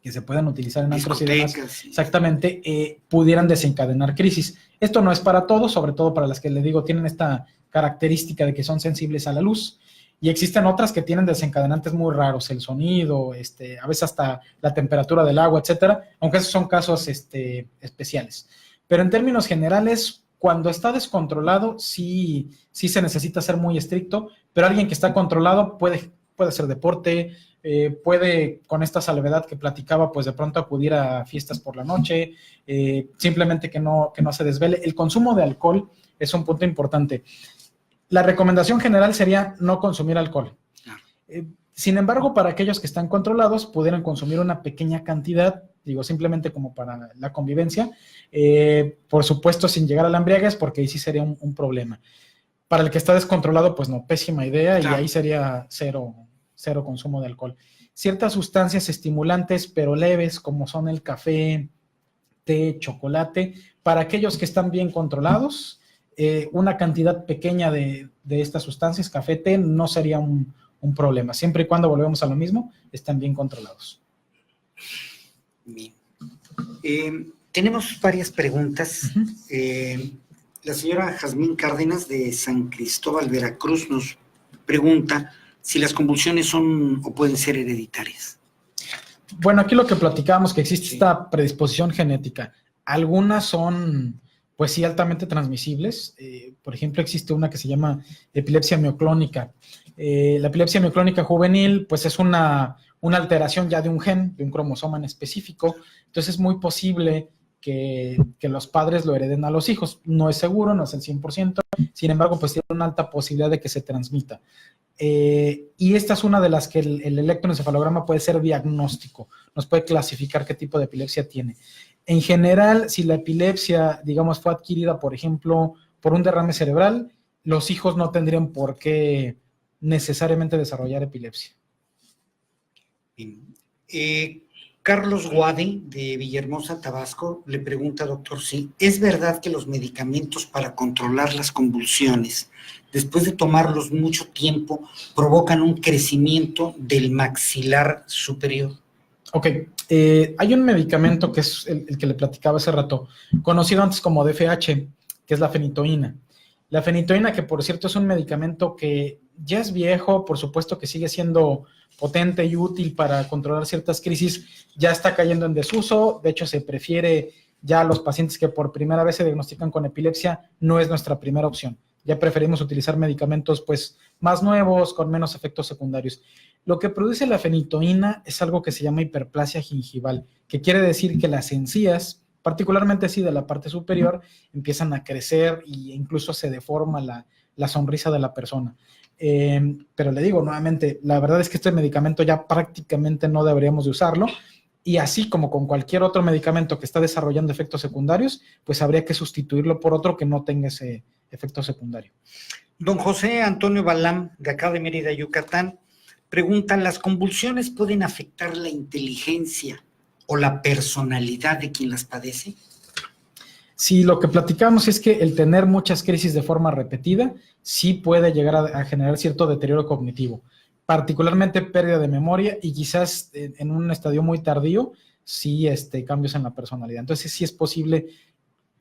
que se puedan utilizar en antros y demás, exactamente, pudieran desencadenar crisis. Esto no es para todos, sobre todo para las que, le digo, tienen esta característica de que son sensibles a la luz. Y existen otras que tienen desencadenantes muy raros, el sonido, a veces hasta la temperatura del agua, etcétera, aunque esos son casos especiales. Pero en términos generales, cuando está descontrolado, sí se necesita ser muy estricto, pero alguien que está controlado puede hacer deporte, puede, con esta salvedad que platicaba, pues de pronto acudir a fiestas por la noche, simplemente que no se desvele. El consumo de alcohol es un punto importante. La recomendación general sería no consumir alcohol. Sin embargo, para aquellos que están controlados, pudieran consumir una pequeña cantidad, digo, simplemente como para la convivencia, por supuesto sin llegar a la embriaguez, porque ahí sí sería un problema. Para el que está descontrolado, pues no, pésima idea, claro. Y ahí sería cero consumo de alcohol. Ciertas sustancias estimulantes, pero leves, como son el café, té, chocolate, para aquellos que están bien controlados, una cantidad pequeña de estas sustancias, café, té, no sería un problema. Siempre y cuando volvemos a lo mismo, están bien controlados. Bien. Tenemos varias preguntas. Uh-huh. La señora Jazmín Cárdenas de San Cristóbal, Veracruz, nos pregunta si las convulsiones son o pueden ser hereditarias. Bueno, aquí lo que platicábamos, que existe esta predisposición genética. Algunas son, pues sí, altamente transmisibles. Por ejemplo, existe una que se llama epilepsia mioclónica. La epilepsia mioclónica juvenil, pues es una alteración ya de un gen, de un cromosoma en específico. Entonces es muy posible que los padres lo hereden a los hijos. No es seguro, no es el 100%, sin embargo, pues tiene una alta posibilidad de que se transmita. Y esta es una de las que el electroencefalograma puede ser diagnóstico, nos puede clasificar qué tipo de epilepsia tiene. En general, si la epilepsia, digamos, fue adquirida, por ejemplo, por un derrame cerebral, los hijos no tendrían por qué necesariamente desarrollar epilepsia. Carlos Guade, de Villahermosa, Tabasco, le pregunta, doctor, si es verdad que los medicamentos para controlar las convulsiones, después de tomarlos mucho tiempo, provocan un crecimiento del maxilar superior. Ok, hay un medicamento que es el que le platicaba hace rato, conocido antes como DFH, que es la fenitoína. La fenitoína, que por cierto es un medicamento que ya es viejo, por supuesto que sigue siendo potente y útil para controlar ciertas crisis, ya está cayendo en desuso. De hecho, se prefiere ya a los pacientes que por primera vez se diagnostican con epilepsia, no es nuestra primera opción. Ya preferimos utilizar medicamentos pues más nuevos, con menos efectos secundarios. Lo que produce la fenitoína es algo que se llama hiperplasia gingival, que quiere decir que las encías, particularmente así de la parte superior, empiezan a crecer e incluso se deforma la sonrisa de la persona. Pero le digo nuevamente, la verdad es que este medicamento ya prácticamente no deberíamos de usarlo, y así como con cualquier otro medicamento que está desarrollando efectos secundarios, pues habría que sustituirlo por otro que no tenga ese efecto secundario. Don José Antonio Balam, de acá de Mérida, Yucatán, pregunta, ¿las convulsiones pueden afectar la inteligencia o la personalidad de quien las padece? Sí, lo que platicamos es que el tener muchas crisis de forma repetida sí puede llegar a generar cierto deterioro cognitivo, particularmente pérdida de memoria y quizás en un estadio muy tardío, sí cambios en la personalidad. Entonces sí es posible,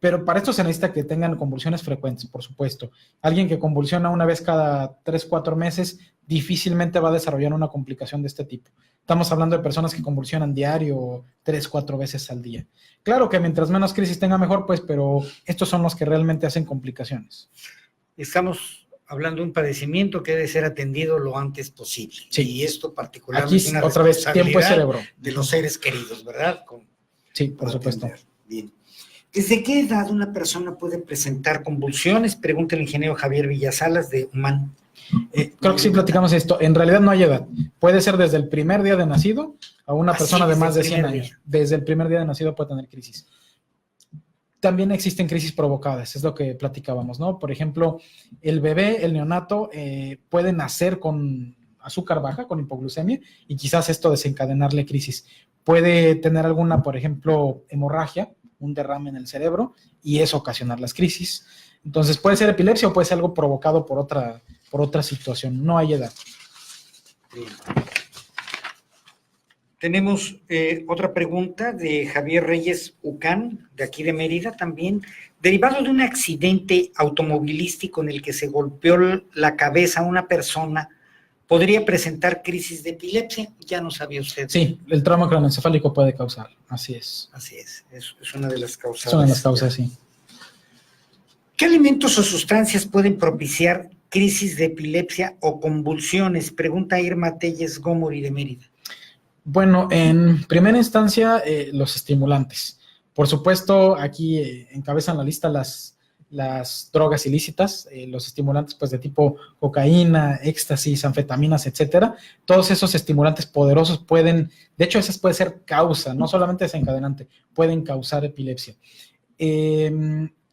pero para esto se necesita que tengan convulsiones frecuentes, por supuesto. Alguien que convulsiona una vez cada 3-4 meses difícilmente va a desarrollar una complicación de este tipo. Estamos hablando de personas que convulsionan diario 3-4 veces al día. Claro que mientras menos crisis tenga mejor, pues, pero estos son los que realmente hacen complicaciones. Estamos hablando de un padecimiento que debe ser atendido lo antes posible. Sí. Y esto particularmente aquí, es una otra vez, tiempo y cerebro. De los seres queridos, ¿verdad? Sí, por supuesto. Atender. Bien. ¿Desde qué edad una persona puede presentar convulsiones? Pregunta el ingeniero Javier Villasalas de Humán. Creo que sí platicamos esto. En realidad no hay edad. Puede ser desde el primer día de nacido a una persona de más de 100 años. Desde el primer día de nacido puede tener crisis. También existen crisis provocadas, es lo que platicábamos, ¿no? Por ejemplo, el bebé, el neonato, puede nacer con azúcar baja, con hipoglucemia, y quizás esto desencadenarle crisis. puede tener alguna, por ejemplo, hemorragia, un derrame en el cerebro, y eso ocasionar las crisis. Entonces puede ser epilepsia o puede ser algo provocado por otra situación, no hay edad. Bien. Tenemos otra pregunta de Javier Reyes Ucán, de aquí de Mérida también. Derivado de un accidente automovilístico en el que se golpeó la cabeza a una persona, ¿podría presentar crisis de epilepsia? Ya no sabía usted. Sí, el trauma craneoencefálico puede causar, así es. Así es una de las causas. Es una de las causas, sí. ¿Qué alimentos o sustancias pueden propiciar crisis de epilepsia o convulsiones? Pregunta Irma Telles Gómori de Mérida. Bueno, en primera instancia, los estimulantes. Por supuesto, aquí encabezan la lista las drogas ilícitas, los estimulantes pues de tipo cocaína, éxtasis, anfetaminas, etcétera. Todos esos estimulantes poderosos pueden, de hecho, esa puede ser causa, no solamente desencadenante, pueden causar epilepsia.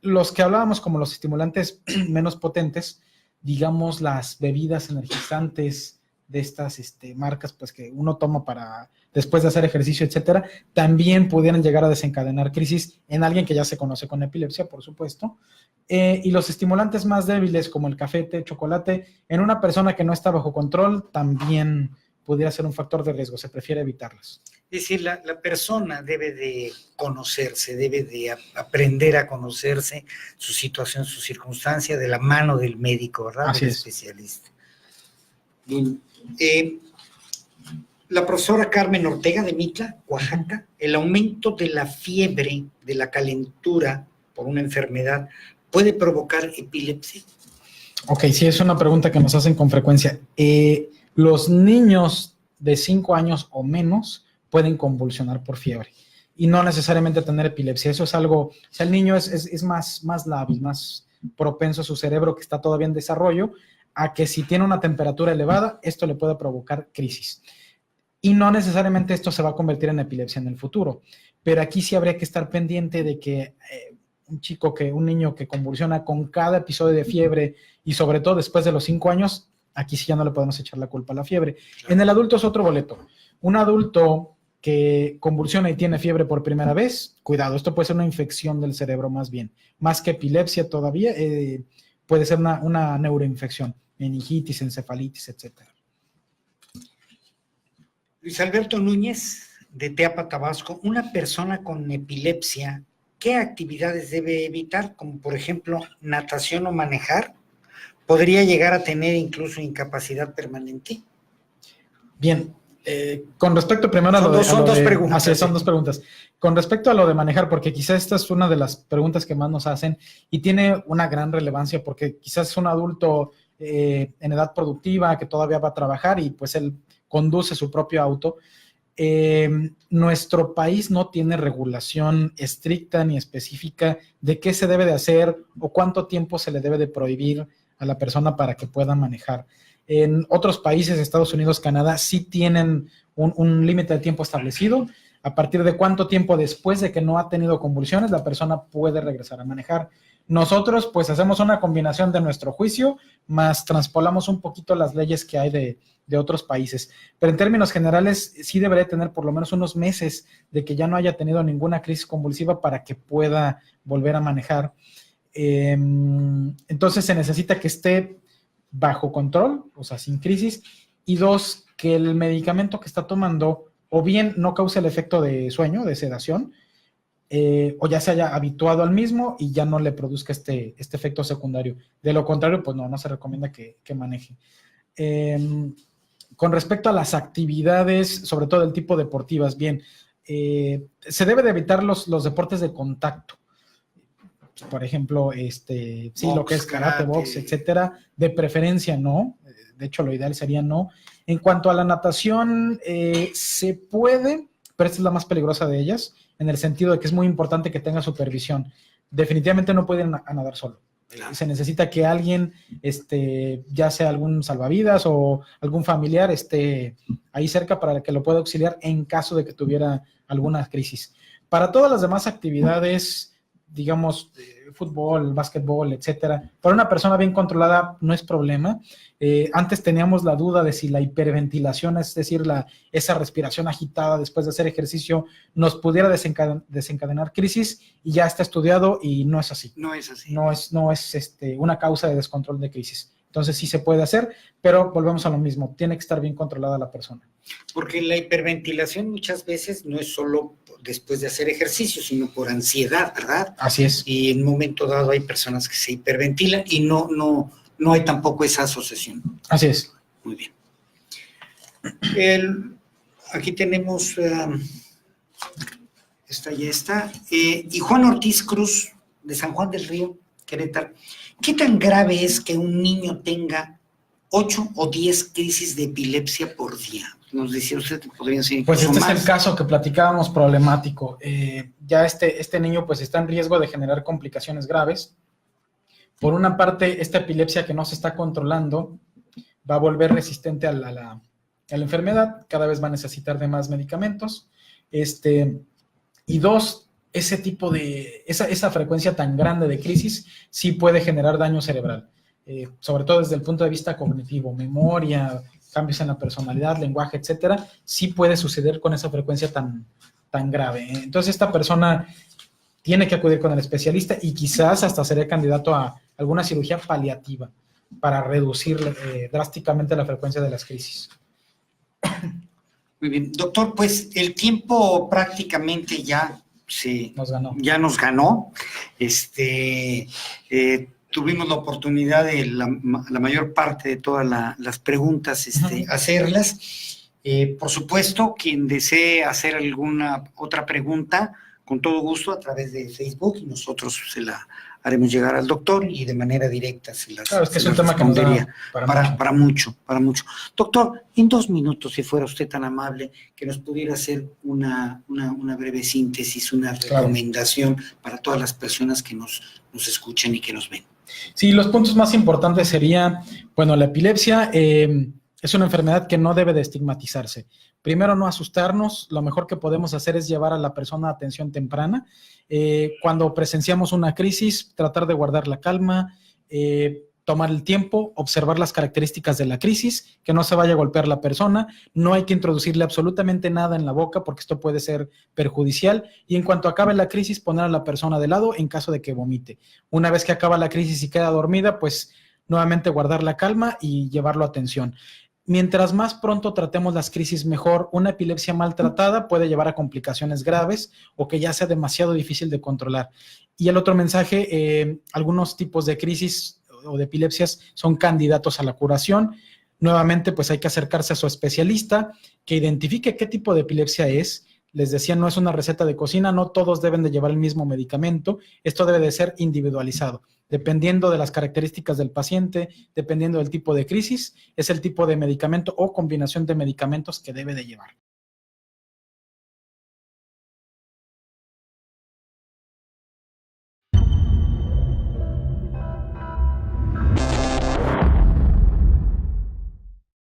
Los que hablábamos como los estimulantes menos potentes, digamos las bebidas energizantes de estas marcas pues que uno toma para después de hacer ejercicio, etcétera, también pudieran llegar a desencadenar crisis en alguien que ya se conoce con epilepsia, por supuesto. Y los estimulantes más débiles como el café, té, chocolate, en una persona que no está bajo control también pudiera ser un factor de riesgo, se prefiere evitarlos. Es decir, la persona debe de conocerse, debe de aprender a conocerse, su situación, su circunstancia, de la mano del médico, ¿verdad? Así del es. especialista. Bien. La profesora Carmen Ortega de Mitla, Oaxaca, el aumento de la fiebre, de la calentura por una enfermedad, ¿puede provocar epilepsia? Ok, sí, es una pregunta que nos hacen con frecuencia. Los niños de 5 años o menos pueden convulsionar por fiebre y no necesariamente tener epilepsia. Eso es algo, o sea, el niño es más lábil, más propenso a su cerebro que está todavía en desarrollo, a que si tiene una temperatura elevada, esto le puede provocar crisis. Y no necesariamente esto se va a convertir en epilepsia en el futuro, pero aquí sí habría que estar pendiente de que un niño que convulsiona con cada episodio de fiebre y sobre todo después de los 5 años, aquí sí ya no le podemos echar la culpa a la fiebre. Claro. En el adulto es otro boleto. Un adulto que convulsiona y tiene fiebre por primera vez, cuidado, esto puede ser una infección del cerebro más bien, más que epilepsia todavía, puede ser una neuroinfección, meningitis, encefalitis, etc. Luis Alberto Núñez, de Teapa, Tabasco, una persona con epilepsia, ¿qué actividades debe evitar? Como por ejemplo, natación o manejar. ¿Podría llegar a tener incluso incapacidad permanente? Bien, con respecto primero son dos preguntas. Así es, son dos preguntas. Con respecto a lo de manejar, porque quizás esta es una de las preguntas que más nos hacen y tiene una gran relevancia porque quizás es un adulto en edad productiva que todavía va a trabajar y pues él conduce su propio auto. Nuestro país no tiene regulación estricta ni específica de qué se debe de hacer o cuánto tiempo se le debe de prohibir a la persona para que pueda manejar. En otros países, Estados Unidos, Canadá, sí tienen un límite de tiempo establecido, a partir de cuánto tiempo después de que no ha tenido convulsiones la persona puede regresar a manejar. Nosotros pues hacemos una combinación de nuestro juicio, más transpolamos un poquito las leyes que hay de otros países. Pero en términos generales sí debería tener por lo menos unos meses de que ya no haya tenido ninguna crisis convulsiva para que pueda volver a manejar. Entonces se necesita que esté bajo control, o sea, sin crisis, y 2, que el medicamento que está tomando o bien no cause el efecto de sueño, de sedación, o ya se haya habituado al mismo y ya no le produzca este efecto secundario. De lo contrario, pues no se recomienda que maneje. Con respecto a las actividades, sobre todo del tipo deportivas, bien, se debe de evitar los deportes de contacto. Por ejemplo, sí, box, lo que es karate, box, etcétera, de preferencia no, de hecho lo ideal sería no. En cuanto a la natación, se puede, pero esta es la más peligrosa de ellas, en el sentido de que es muy importante que tenga supervisión. Definitivamente no pueden a nadar solo. Se necesita que alguien, ya sea algún salvavidas o algún familiar, esté ahí cerca para que lo pueda auxiliar en caso de que tuviera alguna crisis. Para todas las demás actividades, digamos, fútbol, básquetbol, etcétera. Para una persona bien controlada no es problema. Antes teníamos la duda de si la hiperventilación, es decir, esa respiración agitada después de hacer ejercicio, nos pudiera desencadenar crisis, y ya está estudiado y no es así. No es así. No es una causa de descontrol de crisis. Entonces sí se puede hacer, pero volvemos a lo mismo, tiene que estar bien controlada la persona. Porque la hiperventilación muchas veces no es solo después de hacer ejercicio, sino por ansiedad, ¿verdad? Así es. Y en un momento dado hay personas que se hiperventilan y no hay tampoco esa asociación. Así es. Muy bien. Aquí tenemos, esta ya está, y Juan Ortiz Cruz, de San Juan del Río, Querétaro. ¿Qué tan grave es que un niño tenga 8 o 10 crisis de epilepsia por día? Nos decía usted que podrían ser pues incluso este más. es el caso que platicábamos problemático. Ya este niño pues está en riesgo de generar complicaciones graves. Por una parte, esta epilepsia que no se está controlando va a volver resistente a la enfermedad, cada vez va a necesitar de más medicamentos. Y dos, ese tipo de, esa frecuencia tan grande de crisis sí puede generar daño cerebral, sobre todo desde el punto de vista cognitivo, memoria, cambios en la personalidad, lenguaje, etcétera, sí puede suceder con esa frecuencia tan grave. Entonces esta persona tiene que acudir con el especialista y quizás hasta sería candidato a alguna cirugía paliativa para reducir drásticamente la frecuencia de las crisis. Muy bien, doctor, pues el tiempo prácticamente ya nos ganó. Tuvimos la oportunidad de la mayor parte de todas las preguntas hacerlas. Por supuesto, quien desee hacer alguna otra pregunta, con todo gusto a través de Facebook, y nosotros se la haremos llegar al doctor y de manera directa se las claro, es que es un tema que nos da para mucho. Doctor, en 2 minutos, si fuera usted tan amable, que nos pudiera hacer una breve síntesis, una recomendación para todas las personas que nos escuchan y que nos ven. Sí, los puntos más importantes sería, bueno, la epilepsia es una enfermedad que no debe de estigmatizarse. Primero, no asustarnos. Lo mejor que podemos hacer es llevar a la persona a atención temprana. Cuando presenciamos una crisis, tratar de guardar la calma, tomar el tiempo, observar las características de la crisis, que no se vaya a golpear la persona. No hay que introducirle absolutamente nada en la boca porque esto puede ser perjudicial. Y en cuanto acabe la crisis, poner a la persona de lado en caso de que vomite. Una vez que acaba la crisis y queda dormida, pues nuevamente guardar la calma y llevarlo a atención. Mientras más pronto tratemos las crisis, mejor. Una epilepsia maltratada puede llevar a complicaciones graves o que ya sea demasiado difícil de controlar. Y el otro mensaje, algunos tipos de crisis o de epilepsias son candidatos a la curación. Nuevamente, pues hay que acercarse a su especialista que identifique qué tipo de epilepsia es. Les decía, no es una receta de cocina, no todos deben de llevar el mismo medicamento. Esto debe de ser individualizado. Dependiendo de las características del paciente, dependiendo del tipo de crisis, es el tipo de medicamento o combinación de medicamentos que debe de llevar.